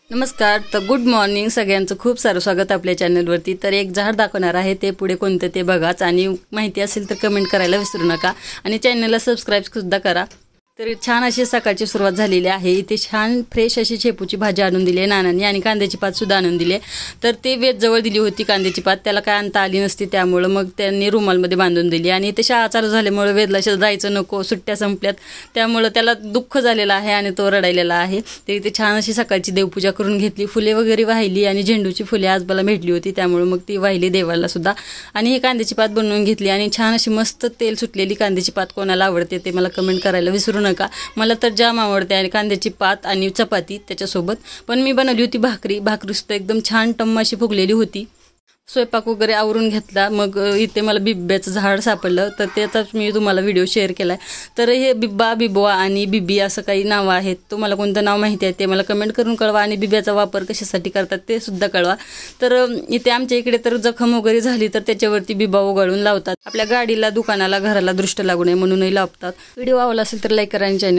नमस्कार। तर good morning सगळ्यांचं खूप सारं स्वागत आपल्या चॅनलवरती। तर एक झाड दाखवणार आहे, ते पुढे कोणतं ते बघाच आणि माहिती असेल तर कमेंट करायला विसरू नका आणि चॅनलला सबस्क्राइब सुद्धा करा। तर छान अशी सकाळची सुरुवात झालेली आहे। इथे छान फ्रेश अशी शेपूची भाजी आणून दिली आहे नानांनी आणि कांद्याची पात सुद्धा आणून दिली आहे। तर ते वेद जवळ दिली होती कांद्याची पात, त्याला काय आणता आली नसती, त्यामुळे मग त्यांनी रुमालमध्ये बांधून दिली आणि ते शाळा चालू झाल्यामुळे वेदला जायचं नको, सुट्ट्या संपल्यात, त्यामुळे त्याला दुःख झालेलं आहे आणि तो रडायलेला आहे। तर इथे छान अशी सकाळची देवपूजा करून घेतली, फुले वगैरे वाहिली आणि झेंडूची फुले आज मला भेटली होती त्यामुळे मग ती वाहिली देवाला सुद्धा आणि ही कांद्याची पात बनवून घेतली आणि छान अशी मस्त तेल सुटलेली कांद्याची पात कोणाला आवडते ते मला कमेंट करायला विसरू नका। मला तर जाम आवडते आणि कांद्याची पात आणि चपाती त्याच्यासोबत। पण मी बनवली होती भाकरी सुद्धा एकदम छान टम्म अशी फुगलेली होती। स्वयंपाक वगैरे आवरून घेतला, मग इथे मला बिब्याचं झाड सापडलं, तर त्याचाच मी तुम्हाला व्हिडिओ शेअर केलाय। तर हे बिब्बा, बिबवा आणि बिबी असं काही नावं आहेत, तुम्हाला कोणतं नाव माहिती आहे ते मला कमेंट करून कळवा आणि बिब्याचा वापर कशासाठी करतात ते सुद्धा कळवा। तर इथे आमच्या इकडे तर जखम वगैरे झाली तर त्याच्यावरती बिबा उगाळून लावतात, आपल्या गाडीला, दुकानाला, घराला दृष्ट लागू नये म्हणूनही लावतात। व्हिडिओ आवडला असेल तर लाईक करा आणि चॅनल